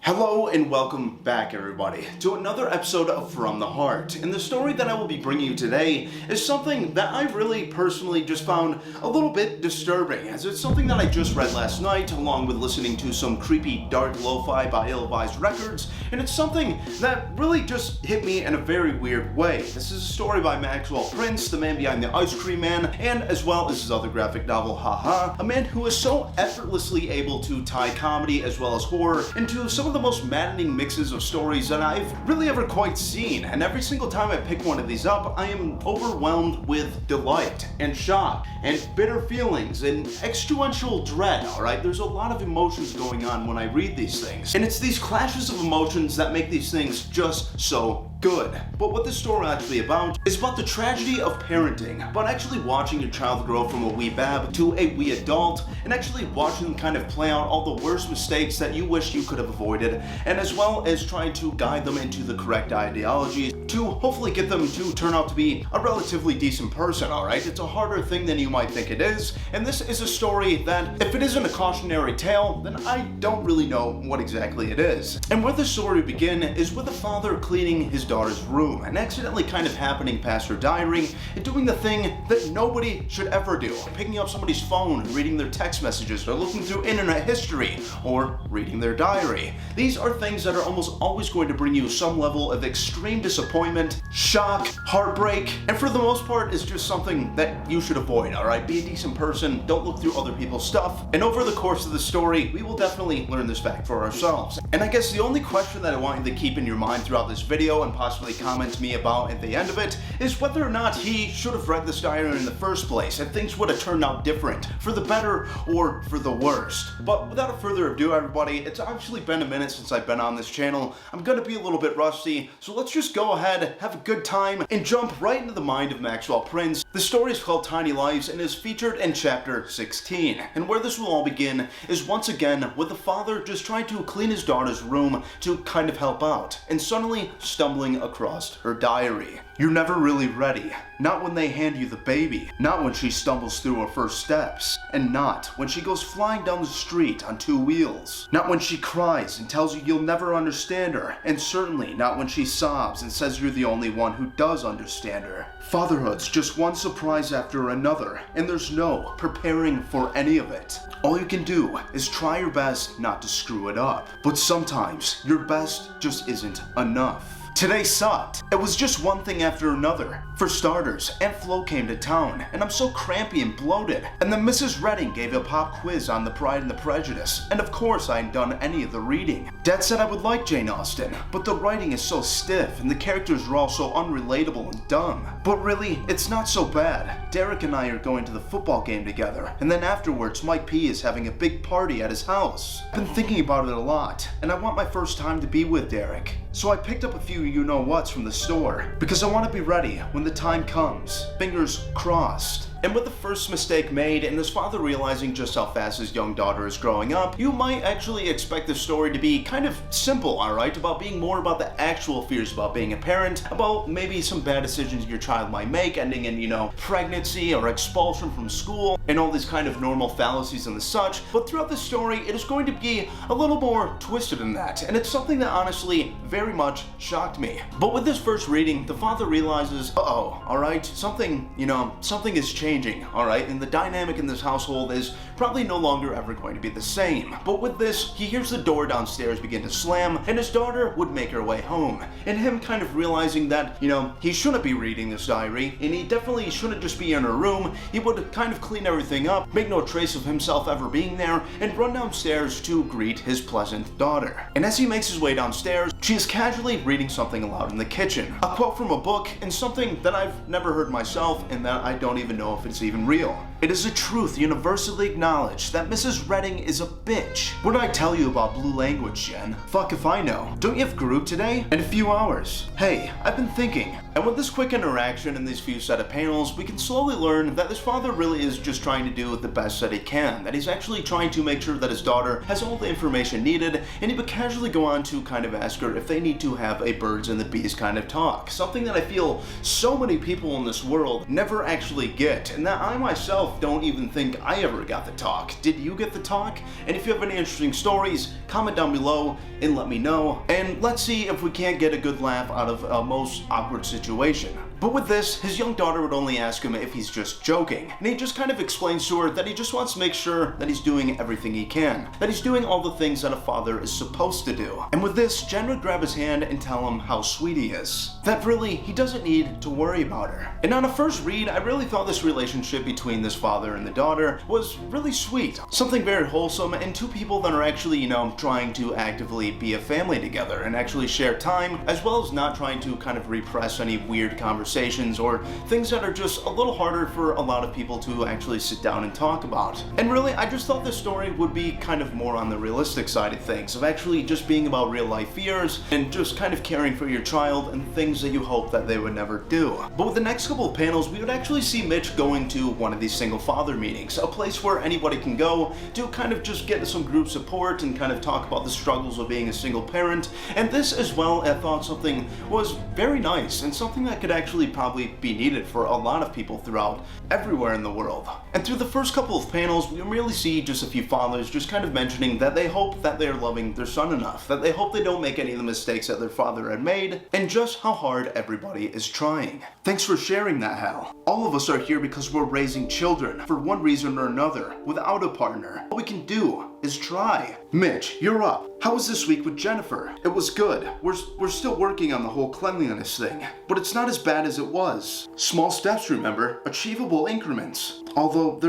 Hello and welcome back everybody to another episode of From the Heart. And the story that I will be bringing you today is something that I really personally just found a little bit disturbing, as it's something that I just read last night along with listening to some creepy dark lo-fi by ill-advised records, and it's something that really just hit me in a very weird way. This is a story by Maxwell, the man behind the Ice Cream Man, and as well as his other graphic novel, Haha, a man who is so effortlessly able to tie comedy as well as horror into some of the most maddening mixes of stories that I've really ever quite seen. And every single time I pick one of these up, I am overwhelmed with delight and shock and bitter feelings and existential dread, alright? There's a lot of emotions going on when I read these things. And it's these clashes of emotions that make these things just so good. But what this story actually about is about the tragedy of parenting, about actually watching your child grow from a wee bab to a wee adult, and actually watching them kind of play out all the worst mistakes that you wish you could have avoided, and as well as trying to guide them into the correct ideologies to hopefully get them to turn out to be a relatively decent person, alright? It's a harder thing than you might think it is, and this is a story that, if it isn't a cautionary tale, then I don't really know what exactly it is. And where the story begins is with a father cleaning his daughter's room and accidentally kind of happening past her diary and doing the thing that nobody should ever do, picking up somebody's phone, reading their text messages, or looking through internet history, or reading their diary. These are things that are almost always going to bring you some level of extreme disappointment, shock, heartbreak, and for the most part is just something that you should avoid, alright? Be a decent person, don't look through other people's stuff, and over the course of the story, we will definitely learn this fact for ourselves. And I guess the only question that I want you to keep in your mind throughout this video and possibly comment to me about at the end of it is whether or not he should have read this diary in the first place, and things would have turned out different, for the better or for the worst. But without further ado everybody, it's actually been a minute since I've been on this channel. I'm gonna be a little bit rusty, so let's just go ahead, have a good time, and jump right into the mind of Maxwell Prince. The story is called Tiny Lives and is featured in chapter 16, and where this will all begin is once again with the father just trying to clean his daughter's room to kind of help out, and suddenly stumbling across her diary. You're never really ready. Not when they hand you the baby. Not when she stumbles through her first steps. And not when she goes flying down the street on 2 wheels. Not when she cries and tells you you'll never understand her. And certainly not when she sobs and says you're the only one who does understand her. Fatherhood's just one surprise after another, and there's no preparing for any of it. All you can do is try your best not to screw it up. But sometimes your best just isn't enough. Today sucked. It was just one thing after another. For starters, Aunt Flo came to town, and I'm so crampy and bloated. And then Mrs. Redding gave a pop quiz on the Pride and the Prejudice, and of course I hadn't done any of the reading. Dad said I would like Jane Austen, but the writing is so stiff, and the characters are all so unrelatable and dumb. But really, it's not so bad. Derek and I are going to the football game together, and then afterwards Mike P is having a big party at his house. I've been thinking about it a lot, and I want my first time to be with Derek. So I picked up a few you-know-whats from the store, because I want to be ready when the time comes. Fingers crossed. And with the first mistake made and his father realizing just how fast his young daughter is growing up, you might actually expect the story to be kind of simple, alright? About being more about the actual fears about being a parent, about maybe some bad decisions your child might make, ending in, pregnancy or expulsion from school, and all these kind of normal fallacies and the such. But throughout the story, it is going to be a little more twisted than that, and it's something that honestly very much shocked me. But with this first reading, the father realizes, alright, something is changing. Alright, and the dynamic in this household is probably no longer ever going to be the same. But with this, he hears the door downstairs begin to slam, and his daughter would make her way home. And him kind of realizing that, he shouldn't be reading this diary, and he definitely shouldn't just be in her room. He would kind of clean everything up, make no trace of himself ever being there, and run downstairs to greet his pleasant daughter. And as he makes his way downstairs, she is casually reading something aloud in the kitchen. A quote from a book, and something that I've never heard myself, and that I don't even know if it's even real. It is a truth universally acknowledged that Mrs. Redding is a bitch. What did I tell you about blue language, Jen? Fuck if I know. Don't you have group today? In a few hours. Hey, I've been thinking. And with this quick interaction and these few set of panels, we can slowly learn that this father really is just trying to do the best that he can. That he's actually trying to make sure that his daughter has all the information needed, and he would casually go on to kind of ask her if they need to have a birds and the bees kind of talk. Something that I feel so many people in this world never actually get, and that I myself myself don't even think I ever got the talk. Did you get the talk? And if you have any interesting stories, comment down below and let me know. And let's see if we can't get a good laugh out of a most awkward situation. But with this, his young daughter would only ask him if he's just joking, and he just kind of explains to her that he just wants to make sure that he's doing everything he can, that he's doing all the things that a father is supposed to do. And with this, Jen would grab his hand and tell him how sweet he is, that really he doesn't need to worry about her. And on a first read, I really thought this relationship between this father and the daughter was really sweet, something very wholesome, and two people that are actually, trying to actively be a family together and actually share time, as well as not trying to kind of repress any weird conversations or things that are just a little harder for a lot of people to actually sit down and talk about. And really, I just thought this story would be kind of more on the realistic side of things, of actually just being about real life fears and just kind of caring for your child and things that you hope that they would never do. But with the next couple of panels, we would actually see Mitch going to one of these single father meetings, a place where anybody can go to kind of just get some group support and kind of talk about the struggles of being a single parent. And this as well, I thought something was very nice and something that could actually probably be needed for a lot of people throughout everywhere in the world. And through the first couple of panels, we really see just a few fathers just kind of mentioning that they hope that they're loving their son enough, that they hope they don't make any of the mistakes that their father had made, and just how hard everybody is trying. Thanks for sharing that, Hal. All of us are here because we're raising children for one reason or another, without a partner. All we can do is try. Mitch, you're up. How was this week with Jennifer? It was good. We're still working on the whole cleanliness thing, but it's not as bad as it was. Small steps, remember? Achievable increments. Although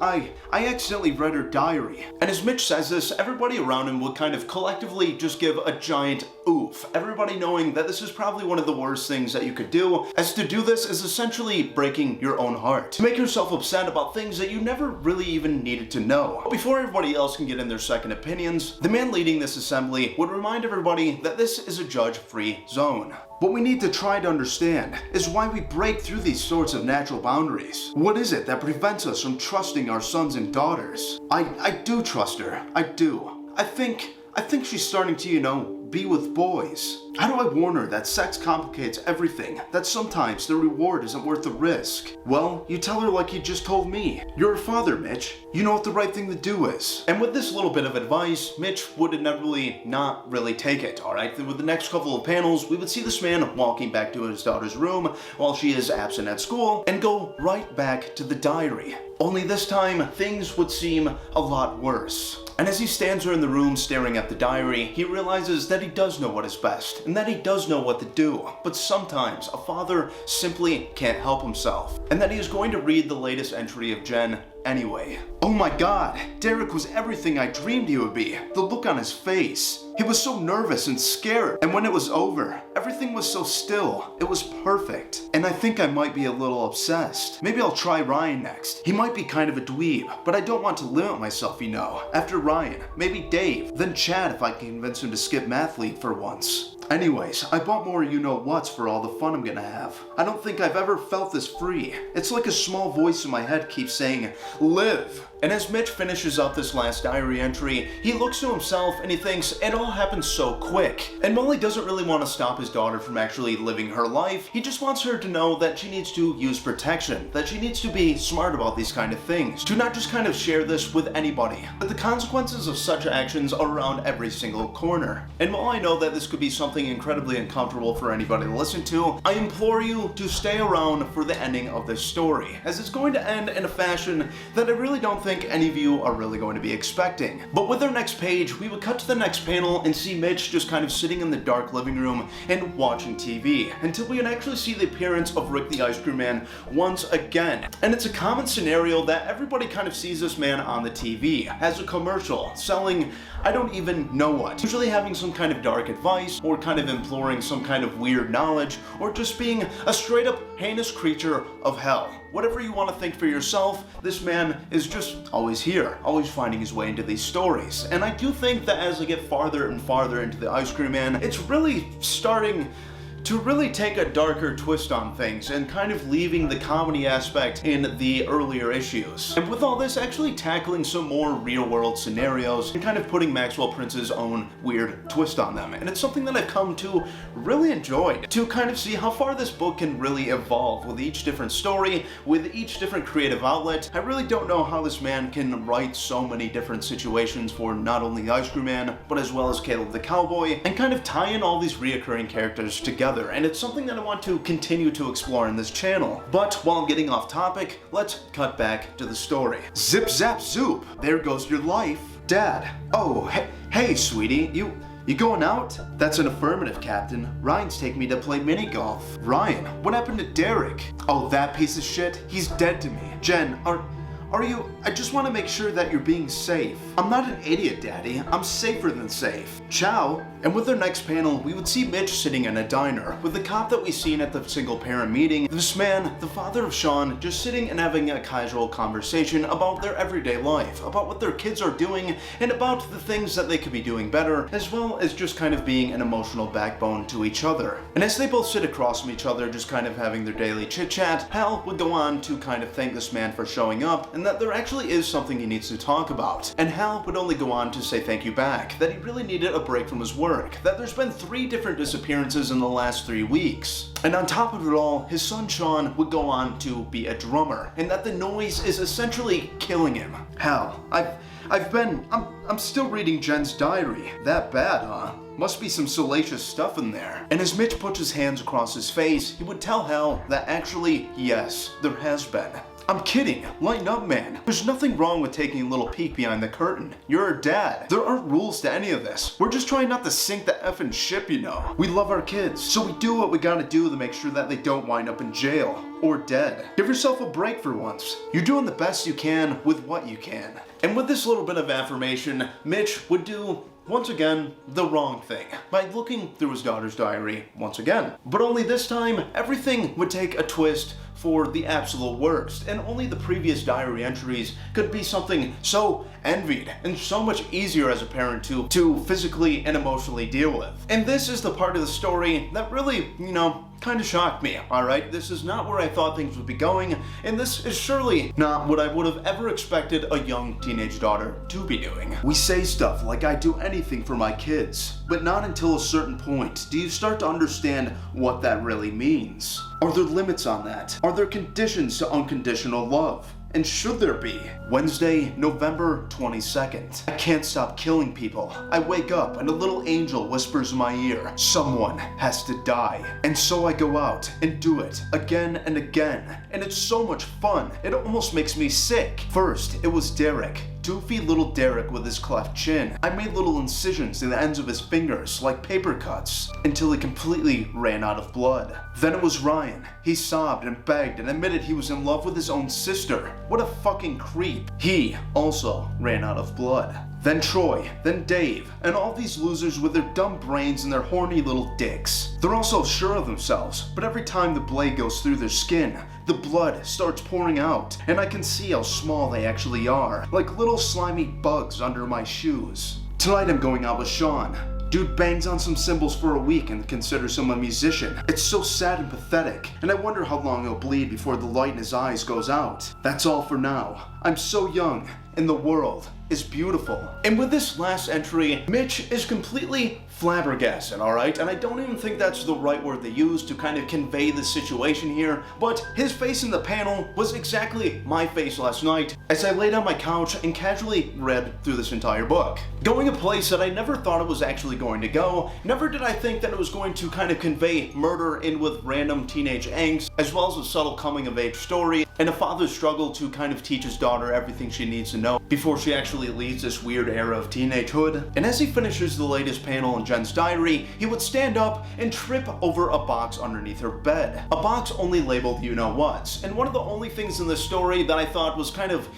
I accidentally read her diary. And as Mitch says this, everybody around him would kind of collectively just give a giant oof. Everybody knowing that this is probably one of the worst things that you could do, as to do this is essentially breaking your own heart. To make yourself upset about things that you never really even needed to know. But before everybody else can get in their second opinions, the man leading this assembly would remind everybody that this is a judge-free zone. What we need to try to understand is why we break through these sorts of natural boundaries. What is it that prevents us from trusting our sons and daughters? I do trust her. I do. I think she's starting to, be with boys. How do I warn her that sex complicates everything, that sometimes the reward isn't worth the risk? Well, you tell her like you just told me. You're a father, Mitch. You know what the right thing to do is. And with this little bit of advice, Mitch would inevitably not really take it, alright? With the next couple of panels, we would see this man walking back to his daughter's room while she is absent at school and go right back to the diary. Only this time, things would seem a lot worse. And as he stands there in the room staring at the diary, he realizes that he does know what is best, and that he does know what to do. But sometimes, a father simply can't help himself, and that he is going to read the latest entry of Jen anyway. Oh my god, Derek was everything I dreamed he would be. The look on his face. He was so nervous and scared, and when it was over, everything was so still. It was perfect. And I think I might be a little obsessed. Maybe I'll try Ryan next. He might be kind of a dweeb, but I don't want to limit myself, After Ryan, maybe Dave, then Chad if I can convince him to skip math league for once. Anyways, I bought more you-know-whats for all the fun I'm gonna have. I don't think I've ever felt this free. It's like a small voice in my head keeps saying, live. And as Mitch finishes up this last diary entry, he looks to himself and he thinks it all happened so quick. And while he doesn't really want to stop his daughter from actually living her life, he just wants her to know that she needs to use protection, that she needs to be smart about these kind of things, to not just kind of share this with anybody. But the consequences of such actions are around every single corner. And while I know that this could be something incredibly uncomfortable for anybody to listen to, I implore you to stay around for the ending of this story, as it's going to end in a fashion that I really don't think any of you are really going to be expecting. But with our next page, we would cut to the next panel and see Mitch just kind of sitting in the dark living room and watching TV, until we can actually see the appearance of Rick the Ice Cream Man once again. And it's a common scenario that everybody kind of sees this man on the TV as a commercial, selling I don't even know what. Usually having some kind of dark advice, or kind of imploring some kind of weird knowledge, or just being a straight up heinous creature of hell. Whatever you want to think for yourself, this man is just always here, always finding his way into these stories. And I do think that as I get farther and farther into the Ice Cream Man, it's really starting to really take a darker twist on things and kind of leaving the comedy aspect in the earlier issues. And with all this, actually tackling some more real-world scenarios and kind of putting Maxwell Prince's own weird twist on them. And it's something that I've come to really enjoy, to kind of see how far this book can really evolve with each different story, with each different creative outlet. I really don't know how this man can write so many different situations for not only the Ice Cream Man, but as well as Caleb the Cowboy, and kind of tie in all these reoccurring characters together. And it's something that I want to continue to explore in this channel. But while I'm getting off topic, let's cut back to the story. Zip zap zoop, there goes your life. Dad, oh, hey sweetie, you going out? That's an affirmative, Captain. Ryan's taking me to play mini golf. Ryan, what happened to Derek? Oh, that piece of shit? He's dead to me. Jen, are you? I just want to make sure that you're being safe. I'm not an idiot, Daddy. I'm safer than safe. Ciao. And with our next panel, we would see Mitch sitting in a diner with the cop that we seen at the single parent meeting. This man, the father of Sean, just sitting and having a casual conversation about their everyday life, about what their kids are doing, and about the things that they could be doing better, as well as just kind of being an emotional backbone to each other. And as they both sit across from each other, just kind of having their daily chit-chat, Hal would go on to kind of thank this man for showing up, and that there actually is something he needs to talk about. And Hal would only go on to say thank you back, that he really needed a break from his work, that there's been 3 different disappearances in the last 3 weeks. And on top of it all, his son Sean would go on to be a drummer, and that the noise is essentially killing him. Hal, I'm still reading Jen's diary. That bad, huh? Must be some salacious stuff in there. And as Mitch puts his hands across his face, he would tell Hal that actually, yes, there has been. I'm kidding. Lighten up, man. There's nothing wrong with taking a little peek behind the curtain. You're a dad. There aren't rules to any of this. We're just trying not to sink the effing ship, you know. We love our kids, so we do what we gotta do to make sure that they don't wind up in jail or dead. Give yourself a break for once. You're doing the best you can with what you can. And with this little bit of affirmation, Mitch would do, once again, the wrong thing by looking through his daughter's diary once again. But only this time, everything would take a twist for the absolute worst, and only the previous diary entries could be something so envied and so much easier as a parent to physically and emotionally deal with. And this is the part of the story that really, kind of shocked me, alright? This is not where I thought things would be going, and this is surely not what I would have ever expected a young teenage daughter to be doing. We say stuff like I'd do anything for my kids, but not until a certain point do you start to understand what that really means. Are there limits on that? Are there conditions to unconditional love? And should there be? Wednesday, November 22nd. I can't stop killing people. I wake up and a little angel whispers in my ear, someone has to die. And so I go out and do it again and again. And it's so much fun. It almost makes me sick. First, it was Derek. Doofy little Derek with his cleft chin. I made little incisions in the ends of his fingers, like paper cuts, until he completely ran out of blood. Then it was Ryan. He sobbed and begged and admitted he was in love with his own sister. What a fucking creep. He also ran out of blood. Then Troy, then Dave, and all these losers with their dumb brains and their horny little dicks. They're all so sure of themselves, but every time the blade goes through their skin, the blood starts pouring out, and I can see how small they actually are, like little slimy bugs under my shoes. Tonight I'm going out with Sean. Dude bangs on some cymbals for a week and considers him a musician. It's so sad and pathetic, and I wonder how long he'll bleed before the light in his eyes goes out. That's all for now. I'm so young, and the world is beautiful. And with this last entry, Mitch is completely flabbergasted, alright? And I don't even think that's the right word they use to kind of convey the situation here, but his face in the panel was exactly my face last night as I laid on my couch and casually read through this entire book. Going a place that I never thought it was actually going to go, never did I think that it was going to kind of convey murder in with random teenage angst, as well as a subtle coming of age story, and a father's struggle to kind of teach his daughter everything she needs to know before she actually leaves this weird era of teenagehood. And as he finishes the latest panel in Jen's diary, he would stand up and trip over a box underneath her bed. A box only labeled you-know-whats. And one of the only things in this story that I thought was kind of,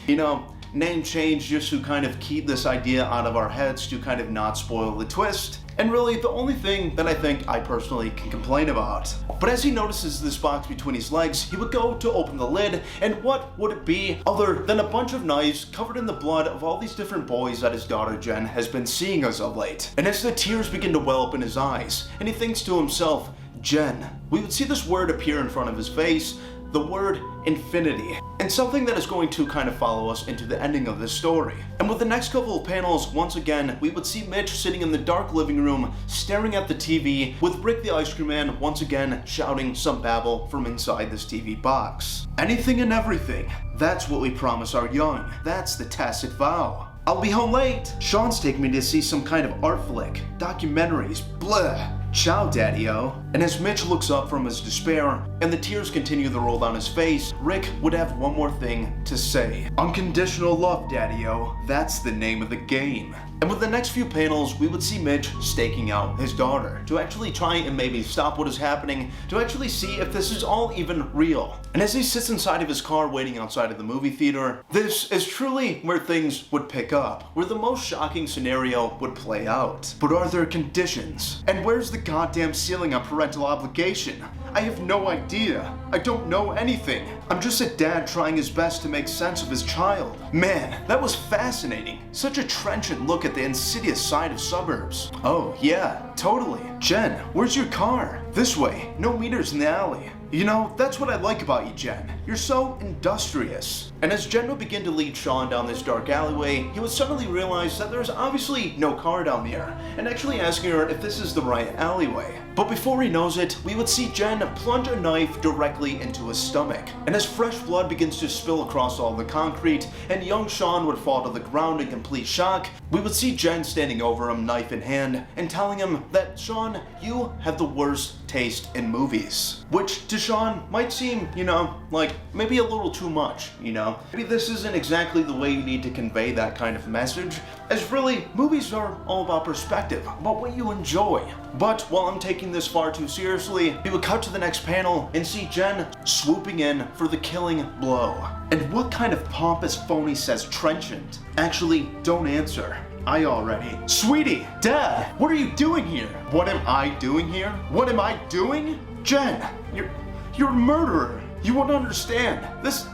name change just to kind of keep this idea out of our heads to kind of not spoil the twist. And really, the only thing that I think I personally can complain about. But as he notices this box between his legs, he would go to open the lid, and what would it be other than a bunch of knives covered in the blood of all these different boys that his daughter Jen has been seeing as of late. And as the tears begin to well up in his eyes, and he thinks to himself, Jen. We would see this word appear in front of his face, the word infinity, and something that is going to kind of follow us into the ending of this story. And with the next couple of panels, once again, we would see Mitch sitting in the dark living room, staring at the TV, with Rick the Ice Cream Man once again shouting some babble from inside this TV box. Anything and everything. That's what we promise our young. That's the tacit vow. I'll be home late. Sean's taking me to see some kind of art flick, documentaries, blah. Ciao, Daddy-o. And as Mitch looks up from his despair, and the tears continue to roll down his face, Rick would have one more thing to say. Unconditional love, Daddy-o. That's the name of the game. And with the next few panels, we would see Mitch staking out his daughter to actually try and maybe stop what is happening, to actually see if this is all even real. And as he sits inside of his car waiting outside of the movie theater, this is truly where things would pick up, where the most shocking scenario would play out. But are there conditions? And where's the goddamn ceiling on parental obligation? I have no idea. I don't know anything. I'm just a dad trying his best to make sense of his child. Man, that was fascinating. Such a trenchant look at the insidious side of suburbs. Oh, yeah, totally. Jen, where's your car? This way. No meters in the alley. You know, that's what I like about you, Jen. You're so industrious. And as Jen would begin to lead Sean down this dark alleyway, he would suddenly realize that there's obviously no car down there, and actually asking her if this is the right alleyway. But before he knows it, we would see Jen plunge a knife directly into his stomach. And as fresh blood begins to spill across all the concrete, and young Sean would fall to the ground in complete shock, we would see Jen standing over him, knife in hand, and telling him that, Sean, you have the worst taste in movies. Which to Sean might seem, you know, like maybe a little too much, you know? Maybe this isn't exactly the way you need to convey that kind of message, as really, movies are all about perspective, about what you enjoy. But while I'm taking this far too seriously, we would cut to the next panel and see Jen swooping in for the killing blow. And what kind of pompous phony says trenchant? Actually, don't answer. I already. Sweetie, Dad, what are you doing here? What am I doing here? What am I doing? Jen, you're a murderer. You won't understand. This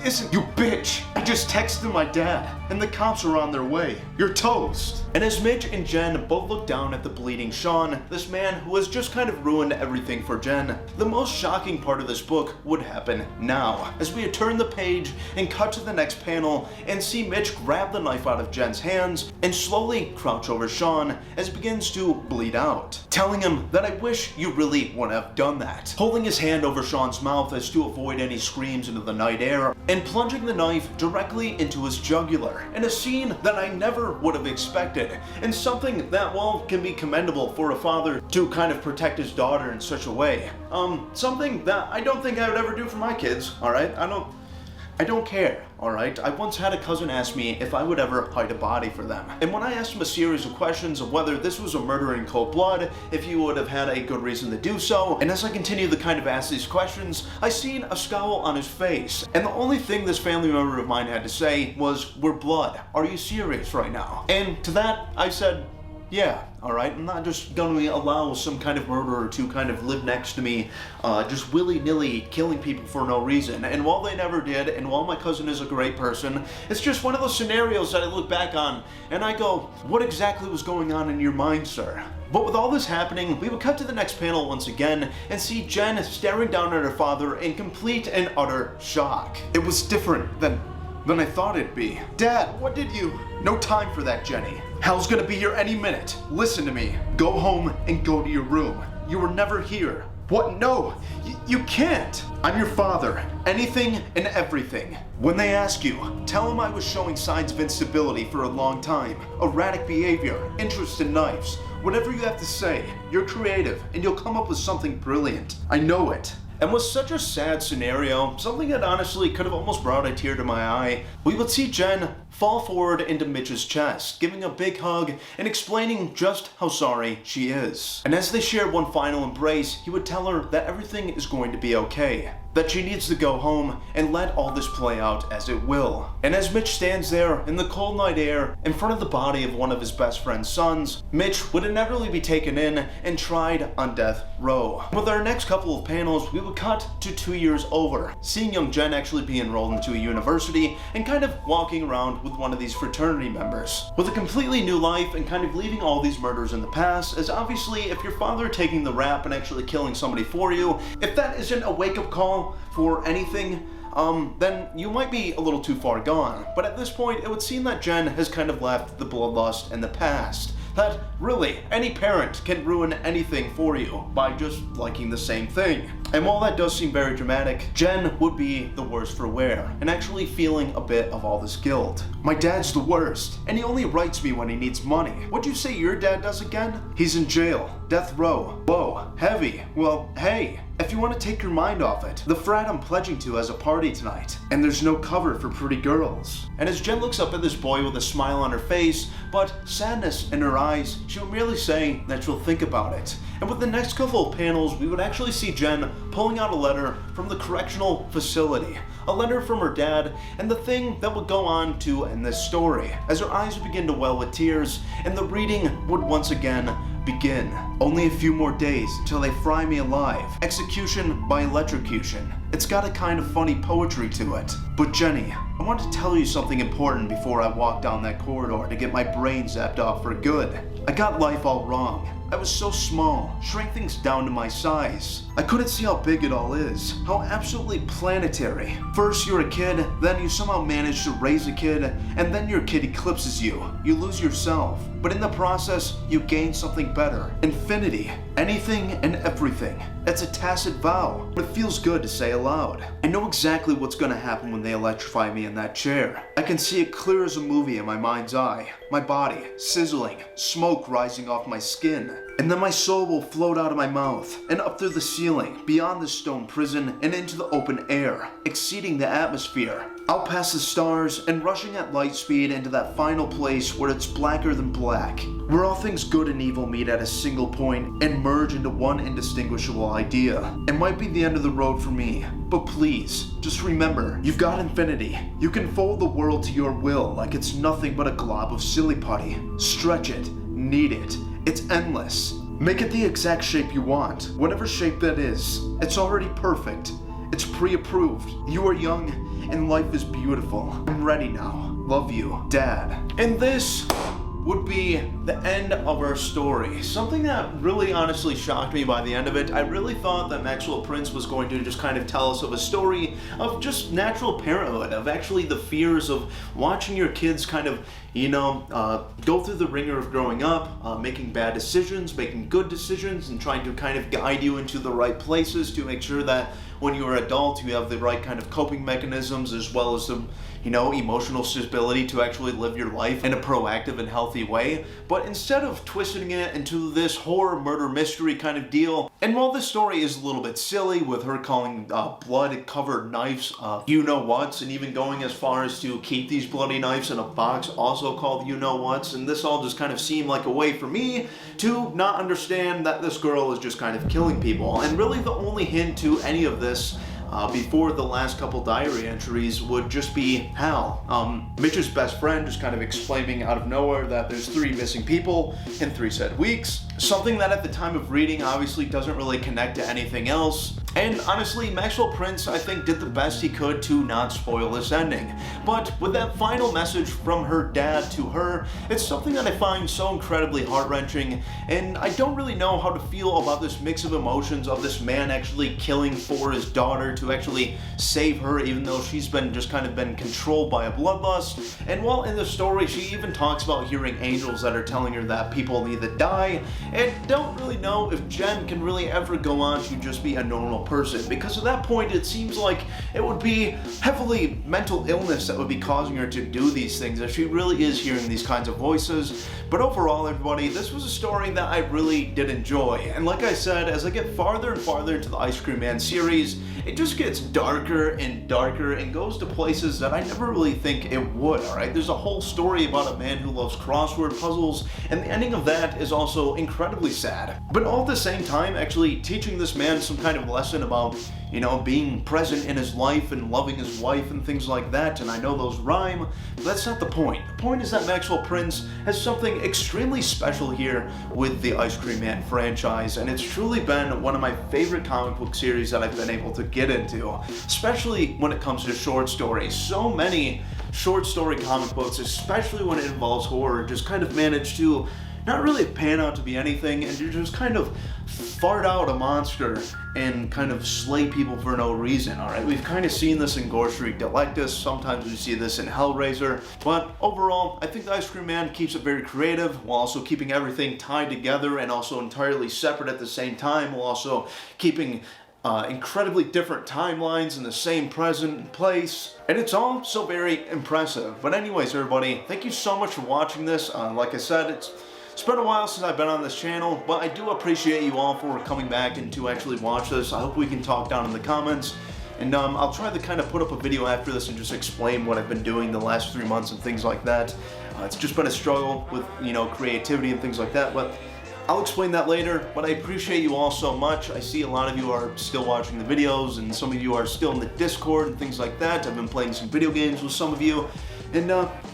isn't, you bitch. I just texted my dad, and the cops are on their way. You're toast. And as Mitch and Jen both look down at the bleeding Sean, this man who has just kind of ruined everything for Jen, the most shocking part of this book would happen now, as we turn the page and cut to the next panel and see Mitch grab the knife out of Jen's hands and slowly crouch over Sean as he begins to bleed out, telling him that I wish you really wouldn't have done that, holding his hand over Sean's mouth as to avoid any screams into the night air, and plunging the knife directly into his jugular, in a scene that I never would have expected, and something that, well, can be commendable for a father to kind of protect his daughter in such a way. Something that I don't think I would ever do for my kids, alright? I don't care, alright? I once had a cousin ask me if I would ever hide a body for them. And when I asked him a series of questions of whether this was a murder in cold blood, if he would have had a good reason to do so, and as I continued to kind of ask these questions, I seen a scowl on his face. And the only thing this family member of mine had to say was, "We're blood. Are you serious right now?" And to that, I said, yeah, alright, I'm not just gonna allow some kind of murderer to kind of live next to me, just willy-nilly killing people for no reason. And while they never did, and while my cousin is a great person, it's just one of those scenarios that I look back on, and I go, what exactly was going on in your mind, sir? But with all this happening, we would cut to the next panel once again and see Jen staring down at her father in complete and utter shock. It was different than I thought it'd be. Dad, what did you... No time for that, Jenny. Hal's gonna be here any minute. Listen to me. Go home and go to your room. You were never here. What? No, you can't. I'm your father. Anything and everything. When they ask you, tell them I was showing signs of instability for a long time. Erratic behavior, interest in knives. Whatever you have to say, you're creative and you'll come up with something brilliant. I know it. And with such a sad scenario, something that honestly could have almost brought a tear to my eye, we would see Jen fall forward into Mitch's chest, giving a big hug and explaining just how sorry she is. And as they shared one final embrace, he would tell her that everything is going to be okay, that she needs to go home and let all this play out as it will. And as Mitch stands there in the cold night air in front of the body of one of his best friend's sons, Mitch would inevitably be taken in and tried on death row. With our next couple of panels, we would cut to 2 years over, seeing young Jen actually be enrolled into a university and kind of walking around with with one of these fraternity members. With a completely new life and kind of leaving all these murders in the past, as obviously if your father taking the rap and actually killing somebody for you, if that isn't a wake-up call for anything, then you might be a little too far gone. But at this point, it would seem that Jen has kind of left the bloodlust in the past. That really, any parent can ruin anything for you by just liking the same thing. And while that does seem very dramatic, Jen would be the worst for wear, and actually feeling a bit of all this guilt. My dad's the worst, and he only writes me when he needs money. What'd you say your dad does again? He's in jail. Death row. Whoa, heavy. Well, hey, if you want to take your mind off it, the frat I'm pledging to has a party tonight, and there's no cover for pretty girls. And as Jen looks up at this boy with a smile on her face, but sadness in her eyes, she'll merely say that she'll think about it. And with the next couple of panels, we would actually see Jen pulling out a letter from the correctional facility. A letter from her dad, and the thing that would go on to end this story, as her eyes would begin to well with tears, and the reading would once again begin. Only a few more days until they fry me alive. Execution by electrocution. It's got a kind of funny poetry to it. But Jenny, I want to tell you something important before I walk down that corridor to get my brain zapped off for good. I got life all wrong. I was so small, shrank things down to my size. I couldn't see how big it all is, how absolutely planetary. First you're a kid, then you somehow manage to raise a kid, and then your kid eclipses you. You lose yourself. But in the process, you gain something better. Infinity. Anything and everything. It's a tacit vow, but it feels good to say aloud. I know exactly what's gonna happen when they electrify me in that chair. I can see it clear as a movie in my mind's eye. My body sizzling, smoke rising off my skin. And then my soul will float out of my mouth and up through the ceiling, beyond the stone prison and into the open air, exceeding the atmosphere. Out past the stars and rushing at light speed into that final place where it's blacker than black, where all things good and evil meet at a single point and merge into one indistinguishable idea. It might be the end of the road for me, but please, just remember, you've got infinity. You can fold the world to your will like it's nothing but a glob of silly putty. Stretch it, knead it. It's endless. Make it the exact shape you want, whatever shape that is. It's already perfect. It's pre-approved. You are young and life is beautiful. I'm ready now. Love you, Dad. And this would be the end of our story. Something that really honestly shocked me by the end of it. I really thought that Maxwell Prince was going to just kind of tell us of a story of just natural parenthood, of actually the fears of watching your kids kind of, go through the ringer of growing up, making bad decisions, making good decisions, and trying to kind of guide you into the right places to make sure that when you're an adult, you have the right kind of coping mechanisms as well as the, emotional stability to actually live your life in a proactive and healthy way. But instead of twisting it into this horror murder mystery kind of deal, and while this story is a little bit silly with her calling blood-covered knives you-know-whats, and even going as far as to keep these bloody knives in a box also called you-know-whats, and this all just kind of seemed like a way for me to not understand that this girl is just kind of killing people. And really the only hint to any of this before the last couple diary entries would just be Hal, Mitch's best friend, just kind of explaining out of nowhere that there's 3 missing people in 3 said weeks. Something that at the time of reading obviously doesn't really connect to anything else. And honestly, Maxwell Prince, I think, did the best he could to not spoil this ending. But with that final message from her dad to her, it's something that I find so incredibly heart-wrenching, and I don't really know how to feel about this mix of emotions of this man actually killing for his daughter to actually save her, even though she's been controlled by a bloodlust. And while in the story, she even talks about hearing angels that are telling her that people need to die, and don't really know if Jen can really ever go on to just be a normal person, because at that point it seems like it would be heavily mental illness that would be causing her to do these things if she really is hearing these kinds of voices. But overall, everybody, this was a story that I really did enjoy, and like I said, as I get farther and farther into the Ice Cream Man series, it just gets darker and darker and goes to places that I never really think it would. Alright, there's a whole story about a man who loves crossword puzzles, and the ending of that is also incredibly sad, but all at the same time actually teaching this man some kind of lesson about, being present in his life and loving his wife and things like that. And I know those rhyme, but that's not the point. The point is that Maxwell Prince has something extremely special here with the Ice Cream Man franchise, and it's truly been one of my favorite comic book series that I've been able to get into, especially when it comes to short stories. So many short story comic books, especially when it involves horror, just kind of manage to not really pan out to be anything, and you just kind of fart out a monster and kind of slay people for no reason, alright? We've kind of seen this in Gore Street Delectus, sometimes we see this in Hellraiser, but overall, I think the Ice Cream Man keeps it very creative, while also keeping everything tied together and also entirely separate at the same time, while also keeping incredibly different timelines in the same present place, and it's all so very impressive. But anyways, everybody, thank you so much for watching this. Like I said, it's been a while since I've been on this channel, but I do appreciate you all for coming back and to actually watch this. I hope we can talk down in the comments, and I'll try to kind of put up a video after this and just explain what I've been doing the last 3 months and things like that. It's just been a struggle with, you know, creativity and things like that, but I'll explain that later. But I appreciate you all so much. I see a lot of you are still watching the videos, and some of you are still in the Discord and things like that. I've been playing some video games with some of you, and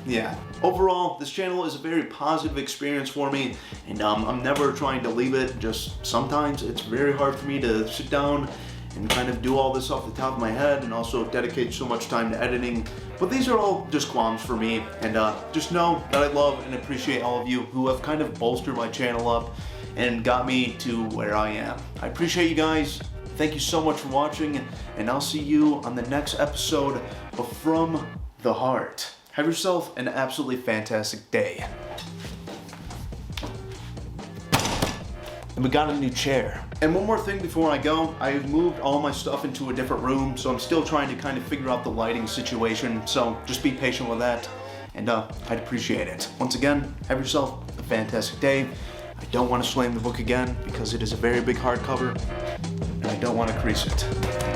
yeah. Overall, this channel is a very positive experience for me, and I'm never trying to leave it. Just sometimes it's very hard for me to sit down and kind of do all this off the top of my head, and also dedicate so much time to editing. But these are all just qualms for me, and just know that I love and appreciate all of you who have kind of bolstered my channel up and got me to where I am. I appreciate you guys. Thank you so much for watching, and I'll see you on the next episode of From the Heart. Have yourself an absolutely fantastic day. And we got a new chair. And one more thing before I go, I've moved all my stuff into a different room, so I'm still trying to kind of figure out the lighting situation, so just be patient with that, and I'd appreciate it. Once again, have yourself a fantastic day. I don't want to slam the book again because it is a very big hardcover, and I don't want to crease it.